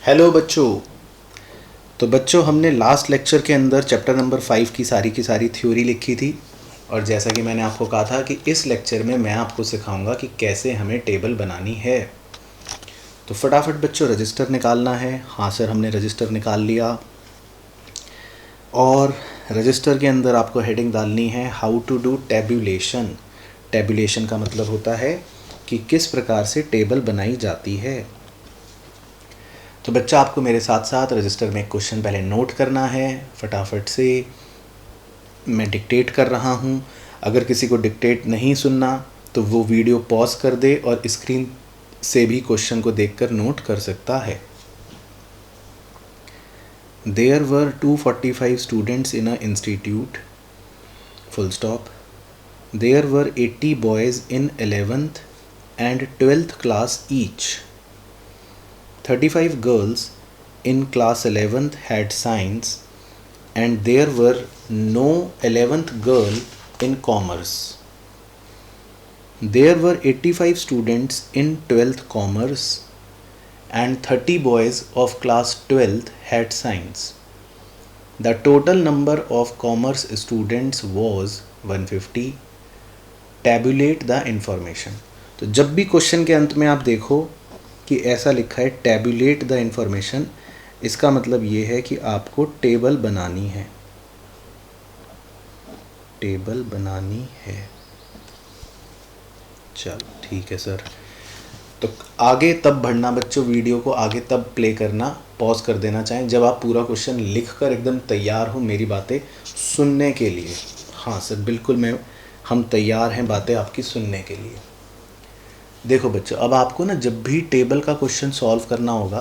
Hello बच्चों। तो बच्चों, हमने लास्ट लेक्चर के अंदर चैप्टर नंबर 5 की सारी थ्योरी लिखी थी। और जैसा कि मैंने आपको कहा था कि इस लेक्चर में मैं आपको सिखाऊंगा कि कैसे हमें टेबल बनानी है। तो फटाफट बच्चों रजिस्टर निकालना है। हाँ सर, हमने रजिस्टर निकाल लिया। और रजिस्टर के अंदर आपको हेडिंग डालनी है how to do tabulation. Tabulation का मतलब होता है कि किस प्रकार से टेबल बनाई जाती है। तो बच्चा, आपको मेरे साथ साथ रजिस्टर में एक क्वेश्चन पहले नोट करना है। फटाफट से मैं डिक्टेट कर रहा हूँ। अगर किसी को डिक्टेट नहीं सुनना तो वो वीडियो पॉज कर दे और स्क्रीन से भी क्वेश्चन को देखकर नोट कर सकता है। There were 245 students in a institute, full stop. There were 80 boys in 11th and 12th class each. 35 girls in class 11th had science and there were no 11th girl in commerce. There were 85 students in 12th commerce and 30 boys of class 12th had science. The total number of commerce students was 150. Tabulate the information. तो जब भी question के अंत में आप देखो कि ऐसा लिखा है टैबुलेट द इंफॉर्मेशन, इसका मतलब ये है कि आपको टेबल बनानी है। टेबल बनानी है। चलो ठीक है सर। तो आगे तब बढ़ना बच्चों, वीडियो को आगे तब प्ले करना, पॉज कर देना चाहें जब आप पूरा क्वेश्चन लिखकर एकदम तैयार हो मेरी बातें सुनने के लिए। हाँ सर बिल्कुल, हम तैयार हैं बातें आपकी सुनने के लिए। देखो बच्चों, अब आपको ना जब भी टेबल का क्वेश्चन सॉल्व करना होगा,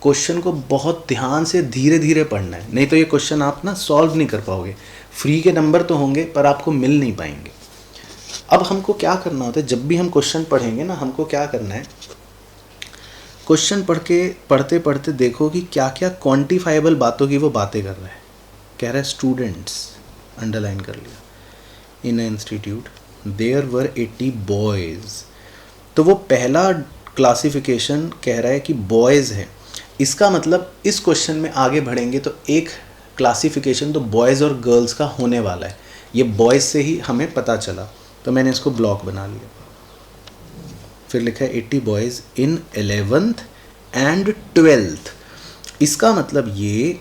क्वेश्चन को बहुत ध्यान से धीरे धीरे पढ़ना है, नहीं तो ये क्वेश्चन आप ना सॉल्व नहीं कर पाओगे। फ्री के नंबर तो होंगे पर आपको मिल नहीं पाएंगे। अब हमको क्या करना होता है, जब भी हम क्वेश्चन पढ़ेंगे ना, हमको क्या करना है, क्वेश्चन पढ़ते पढ़ते देखो कि क्या क्या क्वांटिफाइबल बातों की वो बातें कर रहा है। कह रहा है स्टूडेंट्स, अंडरलाइन कर लिया। इन इंस्टीट्यूट देयर वर 80 बॉयज़, तो वो पहला क्लासिफिकेशन कह रहा है कि बॉयज़ है। इसका मतलब इस क्वेश्चन में आगे बढ़ेंगे तो एक क्लासिफिकेशन तो बॉयज़ और गर्ल्स का होने वाला है। ये बॉयज़ से ही हमें पता चला, तो मैंने इसको ब्लॉक बना लिया। फिर लिखा है 80 boys in 11th and 12th। इसका मतलब ये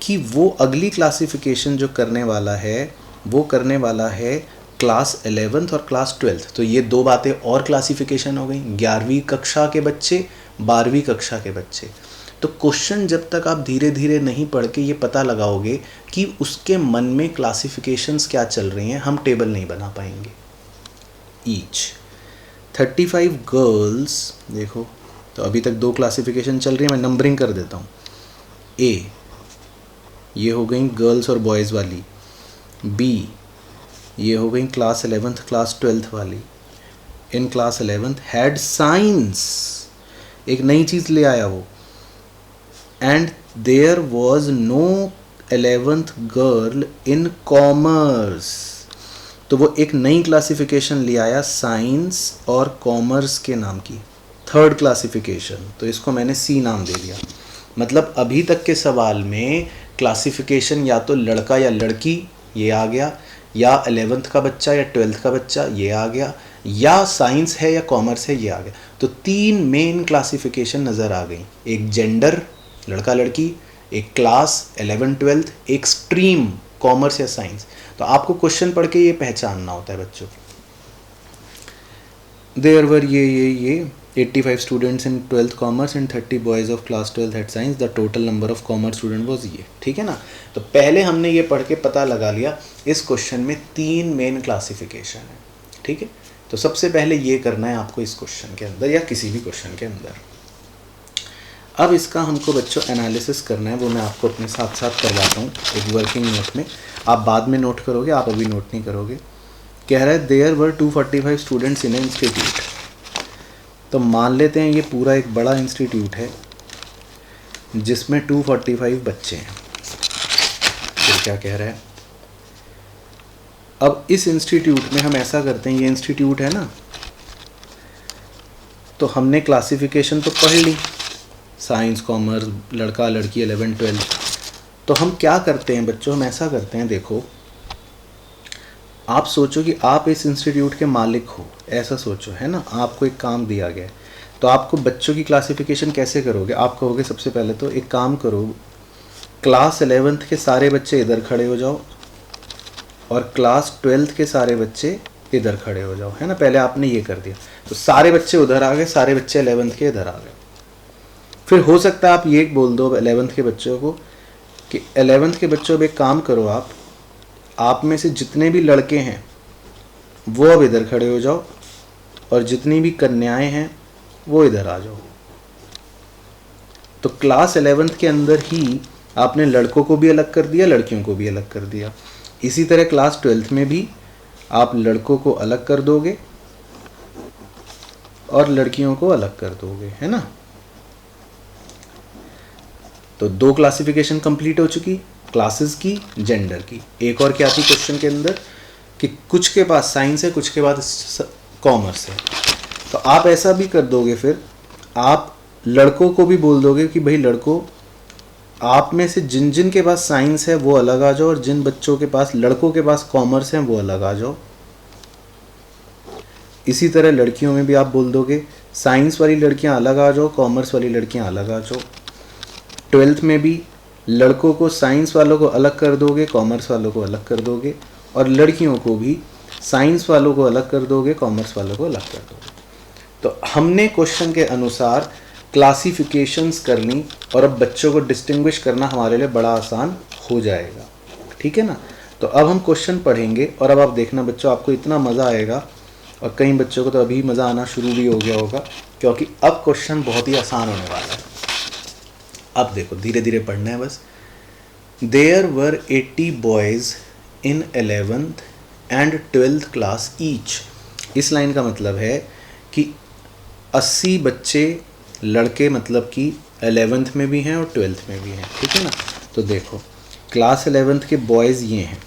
कि वो अगली क्लासिफिकेशन जो करने वाला है वो करने वाला है क्लास 11th और क्लास 12th। तो ये दो बातें और क्लासिफिकेशन हो गई, 11वीं कक्षा के बच्चे, 12वीं कक्षा के बच्चे। तो क्वेश्चन जब तक आप धीरे धीरे नहीं पढ़ के ये पता लगाओगे कि उसके मन में क्लासिफिकेशंस क्या चल रही हैं, हम टेबल नहीं बना पाएंगे। ईच 35 गर्ल्स, देखो तो अभी तक दो क्लासिफिकेशन चल रही है, मैं नंबरिंग कर देता हूँ। ए, ये हो गई गर्ल्स और बॉयज़ वाली। बी, ये हो गई क्लास 11th क्लास 12th वाली। In class 11th had science, एक नई चीज़ ले आया वो। And there was no 11th girl in commerce, तो वो एक नई क्लासिफिकेशन ले आया साइंस और कॉमर्स के नाम की, थर्ड क्लासिफिकेशन। तो इसको मैंने सी नाम दे दिया। मतलब अभी तक के सवाल में क्लासिफिकेशन या तो लड़का या लड़की ये आ गया, या 11th का बच्चा या 12th का बच्चा ये आ गया, या साइंस है या कॉमर्स है ये आ गया। तो तीन मेन क्लासिफिकेशन नज़र आ गई, एक जेंडर लड़का लड़की, एक क्लास 11 12th, एक स्ट्रीम कॉमर्स या साइंस। तो आपको क्वेश्चन पढ़ के ये पहचानना होता है बच्चों। देयर वर ये 85 students in 12th commerce and 30 boys of class 12th at science. The total number of commerce student was ये। ठीक है ना। तो पहले हमने ये पढ़ के पता लगा लिया इस क्वेश्चन में तीन मेन क्लासिफिकेशन है। ठीक है, तो सबसे पहले ये करना है आपको इस क्वेश्चन के अंदर या किसी भी क्वेश्चन के अंदर। अब इसका हमको बच्चों एनालिसिस करना है, वो मैं आपको अपने साथ साथ करवाता हूँ एक वर्किंग नोट में। आप बाद में नोट करोगे, आप अभी नोट नहीं करोगे। कह रहा है there were 245 students in institute. तो मान लेते हैं ये पूरा एक बड़ा इंस्टीट्यूट है जिसमें 245 बच्चे हैं। फिर क्या कह रहा है, अब इस इंस्टीट्यूट में हम ऐसा करते हैं, ये इंस्टीट्यूट है ना, तो हमने क्लासिफिकेशन तो पढ़ ली, साइंस कॉमर्स, लड़का लड़की 11 12। तो हम क्या करते हैं बच्चों, हम ऐसा करते हैं, देखो आप सोचो कि आप इस इंस्टीट्यूट के मालिक हो, ऐसा सोचो, है ना। आपको एक काम दिया गया है, तो आपको बच्चों की क्लासिफिकेशन कैसे करोगे। आप कहोगे सबसे पहले तो एक काम करो, क्लास 11th के सारे बच्चे इधर खड़े हो जाओ और क्लास 12th के सारे बच्चे इधर खड़े हो जाओ, है ना। पहले आपने ये कर दिया, तो सारे बच्चे उधर आ गए, सारे बच्चे 11th के इधर आ गए। फिर हो सकता है आप ये बोल दो 11th के बच्चों को कि 11th के बच्चों अब एक काम करो, आप में से जितने भी लड़के हैं वो अब इधर खड़े हो जाओ और जितनी भी कन्याएं हैं वो इधर आ जाओ। तो क्लास 11th के अंदर ही आपने लड़कों को भी अलग कर दिया, लड़कियों को भी अलग कर दिया। इसी तरह क्लास 12th में भी आप लड़कों को अलग कर दोगे और लड़कियों को अलग कर दोगे, है ना। तो 2 क्लासिफिकेशन कंप्लीट हो चुकी, क्लासेस की, जेंडर की। एक और क्या थी क्वेश्चन के अंदर कि कुछ के पास साइंस है, कुछ के पास कॉमर्स है। तो आप ऐसा भी कर दोगे, फिर आप लड़कों को भी बोल दोगे कि भाई लड़कों, आप में से जिन जिन के पास साइंस है वो अलग आ जाओ और जिन बच्चों के पास, लड़कों के पास कॉमर्स है वो अलग आ जाओ। इसी तरह लड़कियों में भी आप बोल दोगे साइंस वाली लड़कियां अलग आ जाओ, कॉमर्स वाली लड़कियां अलग आ जाओ। 12th में भी लड़कों को, साइंस वालों को अलग कर दोगे, कॉमर्स वालों को अलग कर दोगे, और लड़कियों को भी साइंस वालों को अलग कर दोगे, कॉमर्स वालों को अलग कर दोगे। तो हमने क्वेश्चन के अनुसार क्लासिफिकेशंस कर ली और अब बच्चों को डिस्टिंग्विश करना हमारे लिए बड़ा आसान हो जाएगा, ठीक है ना। तो अब हम क्वेश्चन पढ़ेंगे और अब आप देखना बच्चों, आपको इतना मज़ा आएगा, और कई बच्चों को तो अभी मज़ा आना शुरू भी हो गया होगा, क्योंकि अब क्वेश्चन बहुत ही आसान होने वाला है। अब देखो, धीरे धीरे पढ़ना है बस। There were 80 boys in 11th and 12th class each. इस लाइन का मतलब है कि 80 बच्चे लड़के, मतलब कि 11th में भी हैं और 12th में भी हैं, ठीक है ना। तो देखो क्लास 11th के बॉयज़ ये हैं,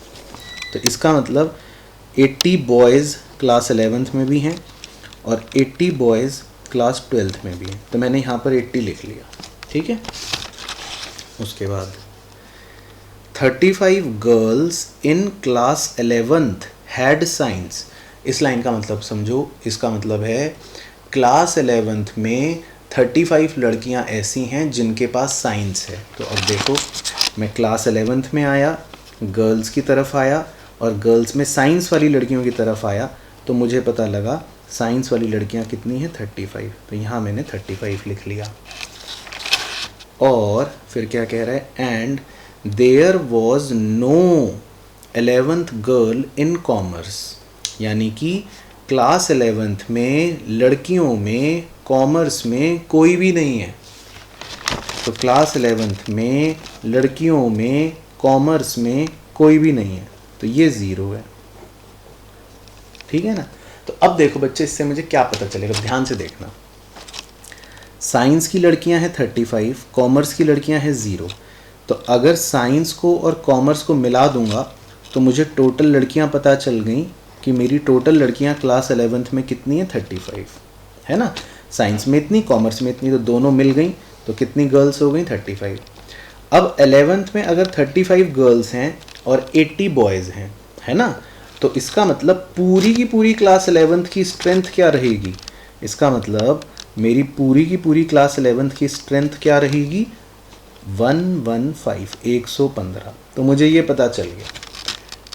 तो इसका मतलब 80 बॉयज़ क्लास 11th में भी हैं और 80 बॉयज़ क्लास 12th में भी हैं। तो मैंने यहाँ पर 80 लिख लिया, ठीक है। उसके बाद 35 girls in class 11th had science. इस लाइन का मतलब समझो, इसका मतलब है क्लास 11th में 35 लड़कियां ऐसी हैं जिनके पास साइंस है। तो अब देखो, मैं क्लास 11th में आया, गर्ल्स की तरफ आया और गर्ल्स में साइंस वाली लड़कियों की तरफ आया, तो मुझे पता लगा साइंस वाली लड़कियां कितनी हैं, 35। तो यहाँ मैंने 35 लिख लिया। और फिर क्या कह रहा है, and there was no 11th girl in commerce, यानी कि क्लास 11th में लड़कियों में, कॉमर्स में कोई भी नहीं है। तो क्लास 11th में लड़कियों में, कॉमर्स में कोई भी नहीं है, तो ये 0 है, ठीक है ना। तो अब देखो बच्चे, इससे मुझे क्या पता चलेगा, ध्यान से देखना। साइंस की लड़कियां हैं 35, कॉमर्स की लड़कियां हैं 0। तो अगर साइंस को और कॉमर्स को मिला दूंगा तो मुझे टोटल लड़कियां पता चल गई कि मेरी टोटल लड़कियां क्लास 11th में कितनी है, 35, है ना। साइंस में इतनी, कॉमर्स में इतनी, तो दोनों मिल गई, तो कितनी गर्ल्स हो गई, 35। अब 11th में अगर 35 गर्ल्स हैं और 80 बॉयज़ हैं, है ना, तो इसका मतलब पूरी की पूरी क्लास 11th की स्ट्रेंथ क्या रहेगी, इसका मतलब मेरी पूरी की पूरी क्लास 11th की स्ट्रेंथ क्या रहेगी, 115, 115। तो मुझे ये पता चल गया।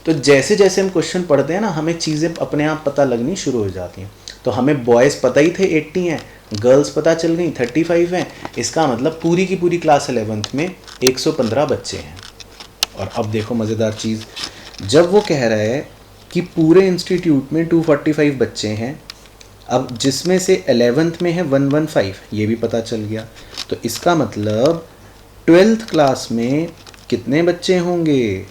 तो जैसे जैसे हम क्वेश्चन पढ़ते हैं ना, हमें चीज़ें अपने आप पता लगनी शुरू हो जाती हैं। तो हमें बॉयज़ पता ही थे 80 हैं, गर्ल्स पता चल गई 35 हैं, इसका मतलब पूरी की पूरी क्लास 11th में 115 बच्चे हैं। और अब देखो मज़ेदार चीज़, जब वो कह रहा है कि पूरे इंस्टीट्यूट में 245 बच्चे हैं, अब जिसमें से 11th में है 115, ये भी पता चल गया। तो इसका मतलब 12th क्लास में कितने बच्चे होंगे,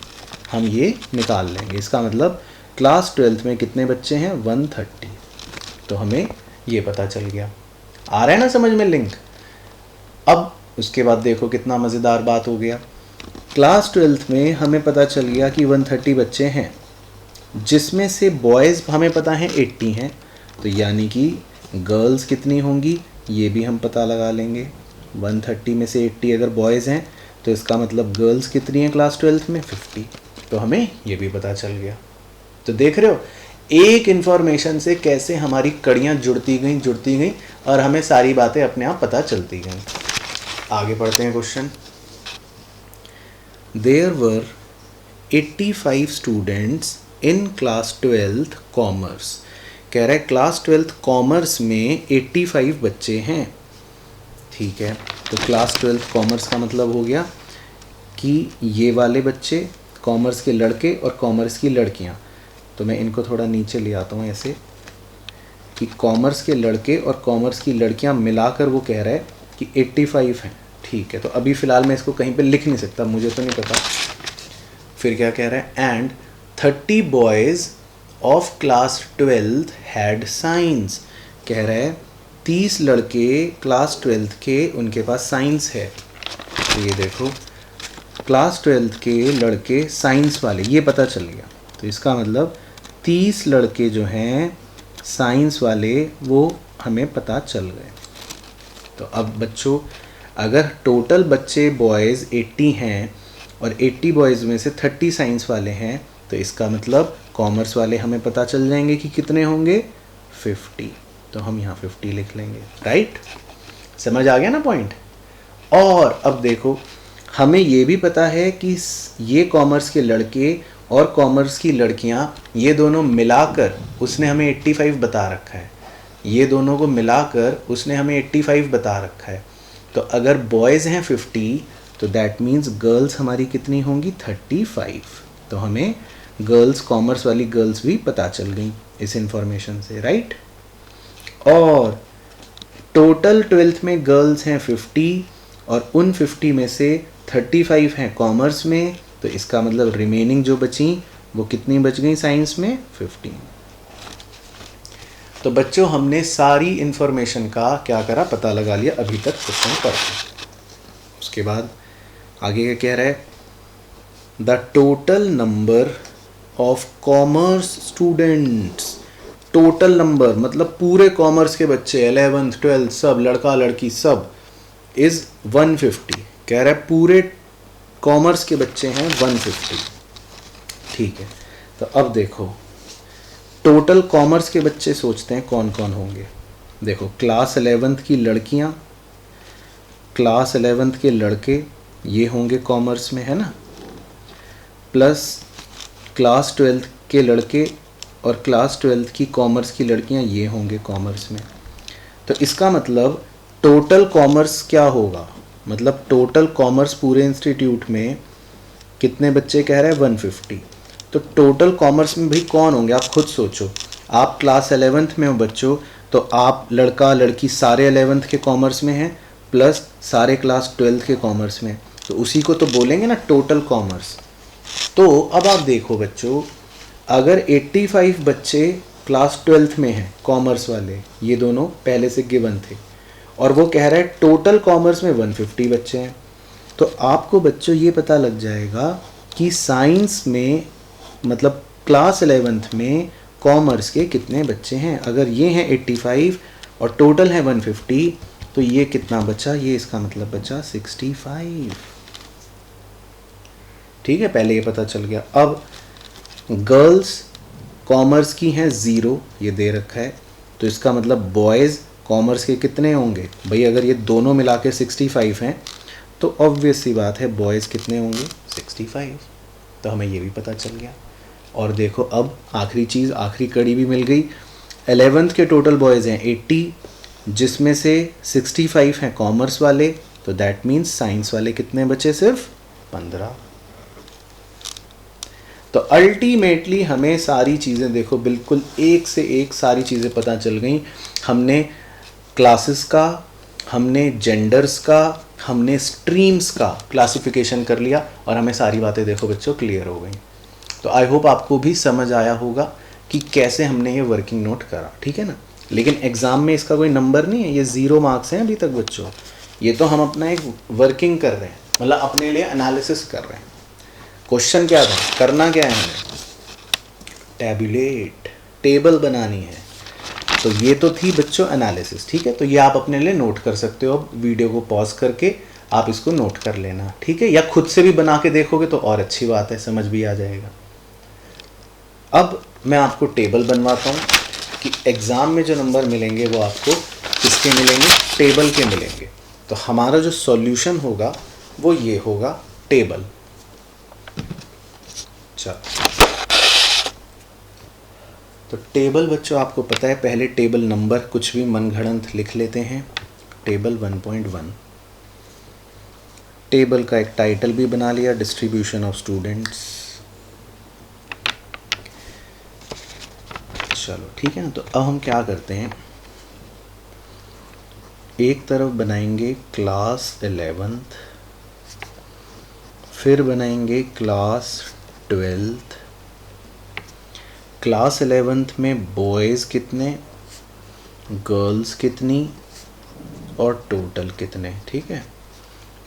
हम ये निकाल लेंगे। इसका मतलब क्लास 12th में कितने बच्चे हैं, 130। तो हमें ये पता चल गया। आ रहा है ना समझ में लिंक। अब उसके बाद देखो कितना मज़ेदार बात हो गया। क्लास 12th में हमें पता चल गया कि 130 बच्चे हैं, जिसमें से बॉयज़ हमें पता है 80 हैं, तो यानी कि गर्ल्स कितनी होंगी ये भी हम पता लगा लेंगे। 130 में से 80 अगर बॉयज़ हैं तो इसका मतलब गर्ल्स कितनी हैं क्लास 12th में? 50। तो हमें ये भी पता चल गया। तो देख रहे हो एक इन्फॉर्मेशन से कैसे हमारी कड़ियाँ जुड़ती गई और हमें सारी बातें अपने आप पता चलती गई। आगे पढ़ते हैं question. There were 85 students in class 12th commerce. कह रहा है क्लास 12th कॉमर्स में 85 बच्चे हैं। ठीक है, तो क्लास 12th कॉमर्स का मतलब हो गया कि ये वाले बच्चे कॉमर्स के लड़के और कॉमर्स की लड़कियां। तो मैं इनको थोड़ा नीचे ले आता हूँ ऐसे कि कॉमर्स के लड़के और कॉमर्स की लड़कियां मिलाकर वो कह रहा है कि 85 हैं। ठीक है, तो अभी फ़िलहाल मैं इसको कहीं पे लिख नहीं सकता, मुझे तो नहीं पता। फिर क्या कह रहा है? And 30 boys of class 12th had science. कह रहा है 30 लड़के क्लास 12th के उनके पास साइंस है। तो ये देखो क्लास 12th के लड़के साइंस वाले, ये पता चल गया। तो इसका मतलब 30 लड़के जो हैं साइंस वाले वो हमें पता चल गए। तो अब बच्चों अगर टोटल बच्चे बॉयज़ 80 हैं और 80 बॉयज़ में से 30 साइंस वाले हैं तो इसका मतलब कॉमर्स वाले हमें पता चल जाएंगे कि कितने होंगे? 50। तो हम यहाँ 50 लिख लेंगे। राइट, समझ आ गया ना पॉइंट। और अब देखो हमें ये भी पता है कि ये कॉमर्स के लड़के और कॉमर्स की लड़कियां ये दोनों मिलाकर उसने हमें 85 बता रखा है। ये दोनों को मिलाकर उसने हमें 85 बता रखा है। तो अगर बॉयज़ हैं 50 तो दैट मीन्स गर्ल्स हमारी कितनी होंगी? 35। तो हमें गर्ल्स, कॉमर्स वाली गर्ल्स भी पता चल गई इस इंफॉर्मेशन से। राइट, और टोटल 12th में गर्ल्स हैं 50 और उन 50 में से 35 हैं कॉमर्स में। तो इसका मतलब रिमेनिंग जो बची वो कितनी बच गई साइंस में? 15। तो बच्चों हमने सारी इंफॉर्मेशन का क्या करा? पता लगा लिया अभी तक क्वेश्चन पढ़। उसके बाद आगे क्या कह रहा है? The total number of commerce students. Total number मतलब पूरे कॉमर्स के बच्चे 11th 12th सब लड़का लड़की सब इज़ 150। कह रहा है पूरे कॉमर्स के बच्चे हैं 150। ठीक है, तो अब देखो टोटल कॉमर्स के बच्चे सोचते हैं कौन कौन होंगे। देखो क्लास 11th की लड़कियां, क्लास 11th के लड़के ये होंगे कॉमर्स में, है ना, प्लस क्लास 12th के लड़के और क्लास 12th की कॉमर्स की लड़कियां ये होंगे कॉमर्स में। तो इसका मतलब टोटल कॉमर्स क्या होगा? मतलब टोटल कॉमर्स पूरे इंस्टीट्यूट में कितने बच्चे कह रहे हैं? 150। तो टोटल कॉमर्स में भाई कौन होंगे? आप खुद सोचो। आप क्लास 11th में हो बच्चों, तो आप लड़का लड़की सारे 11th के कॉमर्स में हैं प्लस सारे क्लास 12th के कॉमर्स में, तो उसी को तो बोलेंगे ना टोटल कॉमर्स। तो अब आप देखो बच्चों, अगर 85 बच्चे क्लास 12th में हैं कॉमर्स वाले, ये दोनों पहले से गिवन थे, और वो कह रहा है टोटल कॉमर्स में 150 बच्चे हैं, तो आपको बच्चों ये पता लग जाएगा कि साइंस में मतलब क्लास 11th में कॉमर्स के कितने बच्चे हैं। अगर ये हैं 85 और टोटल है 150 तो ये कितना बचा? ये इसका मतलब बचा 65। ठीक है, पहले ये पता चल गया। अब गर्ल्स कॉमर्स की हैं 0, ये दे रखा है, तो इसका मतलब बॉयज़ कॉमर्स के कितने होंगे भाई? अगर ये दोनों मिला के 65 हैं तो ऑब्वियस सी बात है बॉयज़ कितने होंगे? 65। तो हमें ये भी पता चल गया। और देखो अब आखिरी चीज़, आखिरी कड़ी भी मिल गई। 11th के टोटल बॉयज़ हैं 80, जिसमें से 65 हैं कॉमर्स वाले, तो दैट मीन्स साइंस वाले कितने बचे? सिर्फ 15। तो अल्टीमेटली हमें सारी चीज़ें देखो बिल्कुल एक से एक सारी चीज़ें पता चल गई। हमने क्लासेस का, हमने जेंडर्स का, हमने स्ट्रीम्स का क्लासिफिकेशन कर लिया और हमें सारी बातें देखो बच्चों क्लियर हो गई। तो आई होप आपको भी समझ आया होगा कि कैसे हमने ये वर्किंग नोट करा। ठीक है ना, लेकिन एग्ज़ाम में इसका कोई नंबर नहीं है, ये 0 मार्क्स हैं अभी तक बच्चों। ये तो हम अपना एक वर्किंग कर रहे हैं, मतलब अपने लिए एनालिसिस कर रहे हैं। क्वेश्चन क्या था, करना क्या है हमें? टैबुलेट, टेबल बनानी है। तो ये तो थी बच्चों एनालिसिस, ठीक है। तो ये आप अपने लिए नोट कर सकते हो, अब वीडियो को पॉज करके आप इसको नोट कर लेना, ठीक है, या खुद से भी बना के देखोगे तो और अच्छी बात है, समझ भी आ जाएगा। अब मैं आपको टेबल बनवाता हूँ कि एग्ज़ाम में जो नंबर मिलेंगे वो आपको किसके मिलेंगे, टेबल के मिलेंगे। तो हमारा जो सॉल्यूशन होगा वो ये होगा टेबल। चलो, तो टेबल बच्चों आपको पता है, पहले टेबल नंबर कुछ भी मनगढ़ंत लिख लेते हैं। टेबल 1.1, टेबल का एक टाइटल भी बना लिया, डिस्ट्रीब्यूशन ऑफ स्टूडेंट्स। चलो ठीक है ना। तो अब हम क्या करते हैं, एक तरफ बनाएंगे क्लास 11th, फिर बनाएंगे क्लास 12th। क्लास 11th में बॉयज़ कितने, गर्ल्स कितनी और टोटल कितने, ठीक है।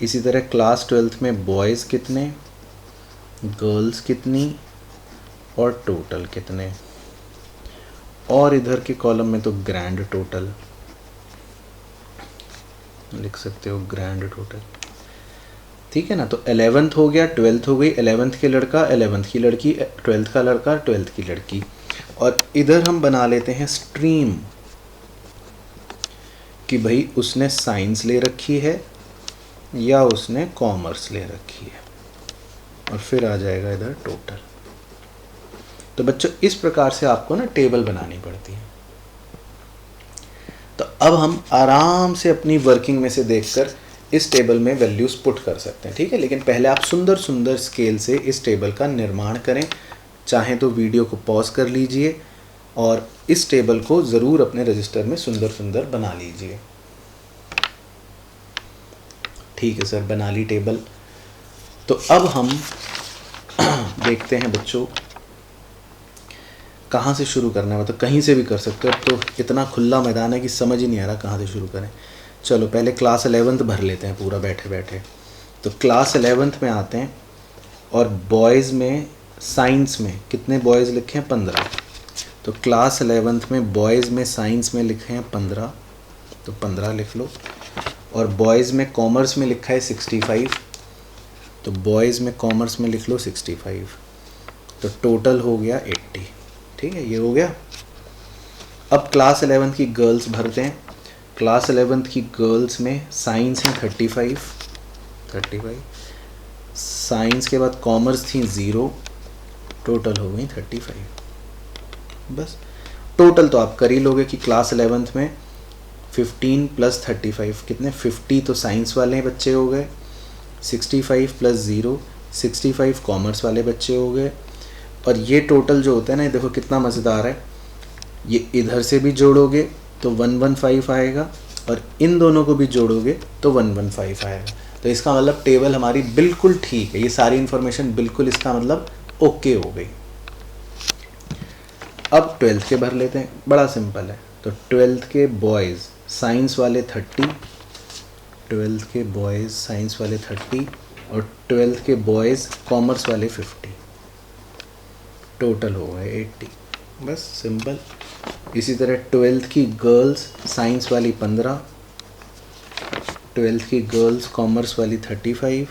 इसी तरह क्लास 12th में बॉयज़ कितने, गर्ल्स कितनी और टोटल कितने। और इधर के कॉलम में तो ग्रैंड टोटल लिख सकते हो, ग्रैंड टोटल, ठीक है ना। तो 11th हो गया, 12th हो गई, 11th के लड़का 11th की लड़की, 12th का लड़का 12th की लड़की। और इधर हम बना लेते हैं स्ट्रीम कि भाई उसने साइंस ले रखी है या उसने कॉमर्स ले रखी है, और फिर आ जाएगा इधर टोटल। तो बच्चों इस प्रकार से आपको ना टेबल बनानी पड़ती है। तो अब हम आराम से अपनी वर्किंग में से देखकर इस टेबल में वैल्यूज़ पुट कर सकते हैं, ठीक है। लेकिन पहले आप सुंदर सुंदर स्केल से इस टेबल का निर्माण करें। चाहें तो वीडियो को पॉज कर लीजिए और इस टेबल को ज़रूर अपने रजिस्टर में सुंदर सुंदर बना लीजिए। ठीक है सर, बना ली टेबल। तो अब हम देखते हैं बच्चों कहाँ से शुरू करना है, मतलब कहीं से भी कर सकते हो। अब तो इतना खुला मैदान है कि समझ ही नहीं आ रहा कहाँ से शुरू करें। चलो पहले क्लास 11th भर लेते हैं पूरा बैठे बैठे। तो क्लास 11th में आते हैं और बॉयज़ में साइंस में कितने बॉयज़ लिखे हैं, 15। तो क्लास 11th में बॉयज़ में साइंस में लिखे हैं 15, तो 15 लिख लो। और बॉयज़ में कॉमर्स में लिखा है 65, तो बॉयज़ में कॉमर्स में लिख लो 65। तो टोटल हो गया 80, ठीक है, ये हो गया। अब क्लास 11th की गर्ल्स भरते हैं। क्लास 11th की गर्ल्स में साइंस है 35, साइंस के बाद कॉमर्स थी 0, टोटल हो गई 35। बस टोटल तो आप कर ही लोगे कि क्लास 11th में 15 + 35 कितने, 50 तो साइंस वाले बच्चे हो गए, 65 + 0 65 कॉमर्स वाले बच्चे हो गए। और ये टोटल जो होता है ना, देखो कितना मज़ेदार है, ये इधर से भी जोड़ोगे तो 115 आएगा और इन दोनों को भी जोड़ोगे तो 115 आएगा। तो इसका मतलब टेबल हमारी बिल्कुल ठीक है, ये सारी इन्फॉर्मेशन बिल्कुल इसका मतलब ओके हो गई। अब 12th के भर लेते हैं, बड़ा सिंपल है। तो 12th के बॉयज़ साइंस वाले 30, 12th के बॉयज़ साइंस वाले 30 और 12th के बॉयज़ कॉमर्स वाले 50, टोटल हो गए 80। बस सिंपल। इसी तरह 12th की गर्ल्स साइंस वाली 15, 12th की गर्ल्स कॉमर्स वाली 35,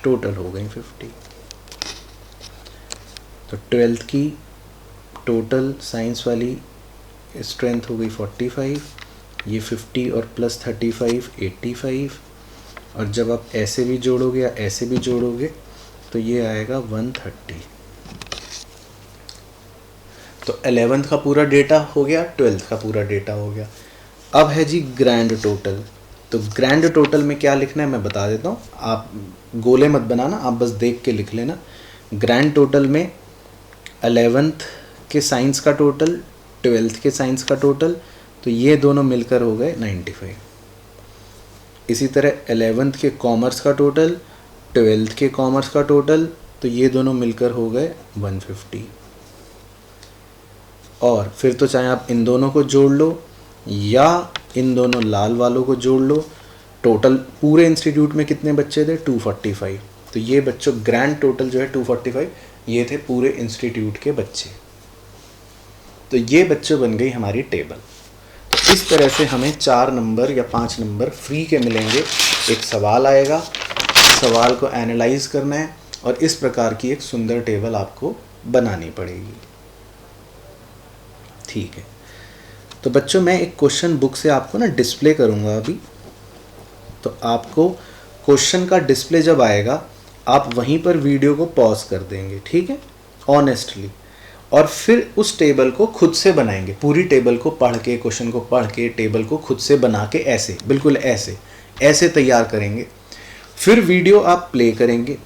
टोटल हो गई 50। तो 12th की टोटल साइंस वाली स्ट्रेंथ हो गई 45, ये 50 और प्लस 35 85। और जब आप ऐसे भी जोड़ोगे या ऐसे भी जोड़ोगे तो ये आएगा 130। तो 11th का पूरा डेटा हो गया, 12th का पूरा डेटा हो गया। अब है जी ग्रैंड टोटल। तो ग्रैंड टोटल में क्या लिखना है मैं बता देता हूँ, आप गोले मत बनाना, आप बस देख के लिख लेना। ग्रैंड टोटल में 11th के साइंस का टोटल, 12th के साइंस का टोटल, तो ये दोनों मिलकर हो गए 95। इसी तरह 11th के कॉमर्स का टोटल, 12th के कॉमर्स का टोटल, तो ये दोनों मिलकर हो गए 150। और फिर तो चाहे आप इन दोनों को जोड़ लो या इन दोनों लाल वालों को जोड़ लो। टोटल पूरे इंस्टीट्यूट में कितने बच्चे थे, 245। तो ये बच्चों ग्रैंड टोटल जो है 245, ये थे पूरे इंस्टीट्यूट के बच्चे। तो ये बच्चों बन गई हमारी टेबल। इस तरह से हमें 4 नंबर या 5 नंबर फ्री के मिलेंगे। एक सवाल आएगा, सवाल को एनालाइज करना है और इस प्रकार की एक सुंदर टेबल आपको बनानी पड़ेगी। ठीक है, तो बच्चों मैं एक क्वेश्चन बुक से आपको ना डिस्प्ले करूंगा अभी। तो आपको क्वेश्चन का डिस्प्ले जब आएगा आप वहीं पर वीडियो को पॉज कर देंगे, ठीक है, ऑनेस्टली, और फिर उस टेबल को खुद से बनाएंगे। पूरी टेबल को पढ़ के, क्वेश्चन को पढ़ के, टेबल को खुद से बना के ऐसे, बिल्कुल ऐसे ऐसे तैयार करेंगे। फिर वीडियो आप प्ले करेंगे।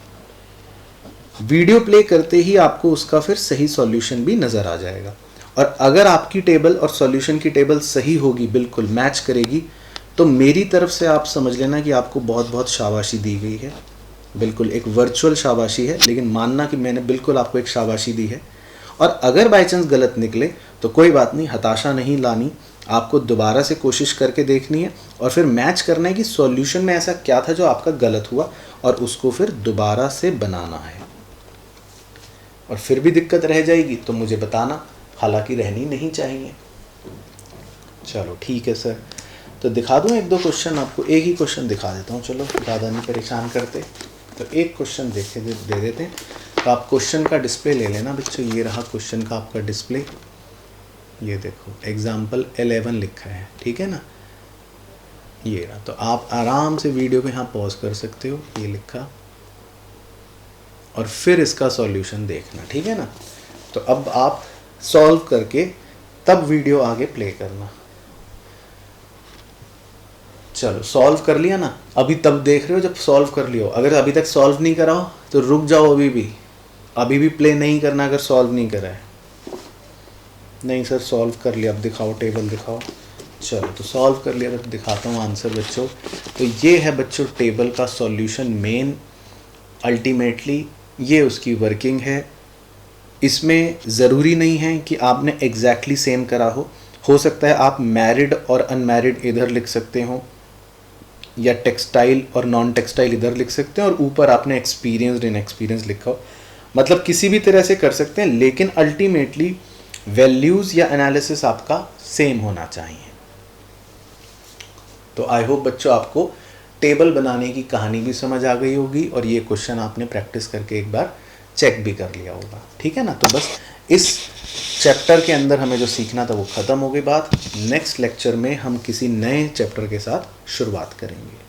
वीडियो प्ले करते ही आपको उसका फिर सही सॉल्यूशन भी नज़र आ जाएगा। और अगर आपकी टेबल और सॉल्यूशन की टेबल सही होगी, बिल्कुल मैच करेगी, तो मेरी तरफ से आप समझ लेना कि आपको बहुत बहुत शाबाशी दी गई है। बिल्कुल एक वर्चुअल शाबाशी है, लेकिन मानना कि मैंने बिल्कुल आपको एक शाबाशी दी है। और अगर बाई चांस गलत निकले तो कोई बात नहीं, हताशा नहीं लानी, आपको दोबारा से कोशिश करके देखनी है और फिर मैच करना है कि सॉल्यूशन में ऐसा क्या था जो आपका गलत हुआ, और उसको फिर दोबारा से बनाना है। और फिर भी दिक्कत रह जाएगी तो मुझे बताना, हालांकि रहनी नहीं चाहिए। चलो ठीक है सर, तो दिखा दूँ 1-2 क्वेश्चन आपको। एक ही क्वेश्चन दिखा देता हूँ, चलो ज़्यादा नहीं परेशान करते। तो एक क्वेश्चन दे देते हैं। तो आप क्वेश्चन का डिस्प्ले ले लेना बच्चों। ये रहा क्वेश्चन का आपका डिस्प्ले, ये देखो एग्जाम्पल 11 लिखा है, ठीक है ना, ये रहा। तो आप आराम से वीडियो को यहाँ पॉज कर सकते हो, ये लिखा, और फिर इसका सॉल्यूशन देखना, ठीक है ना। तो अब आप सॉल्व करके तब वीडियो आगे प्ले करना। चलो सॉल्व कर लिया ना, अभी तब देख रहे हो जब सॉल्व कर लियो। अगर अभी तक सॉल्व नहीं करा हो तो रुक जाओ, अभी भी प्ले नहीं करना अगर सॉल्व नहीं करा है। नहीं सर सॉल्व कर लिया, अब दिखाओ, टेबल दिखाओ। चलो तो सॉल्व कर लिया, तो दिखाता हूँ आंसर बच्चों। तो ये है बच्चों टेबल का सॉल्यूशन मेन। अल्टीमेटली ये उसकी वर्किंग है। इसमें ज़रूरी नहीं है कि आपने एग्जैक्टली सेम करा हो सकता है आप मैरिड और अनमैरिड इधर लिख सकते हो, या टेक्सटाइल और नॉन टेक्सटाइल इधर लिख सकते हैं, और ऊपर आपने एक्सपीरियंस्ड इनएक्सपीरियंस लिखा हो। मतलब किसी भी तरह से कर सकते हैं, लेकिन अल्टीमेटली वैल्यूज़ या एनालिसिस आपका सेम होना चाहिए। तो आई होप बच्चों आपको टेबल बनाने की कहानी भी समझ आ गई होगी, और ये क्वेश्चन आपने प्रैक्टिस करके एक बार चेक भी कर लिया होगा, ठीक है ना। तो बस इस चैप्टर के अंदर हमें जो सीखना था वो ख़त्म हो गई बात। नेक्स्ट लेक्चर में हम किसी नए चैप्टर के साथ शुरुआत करेंगे।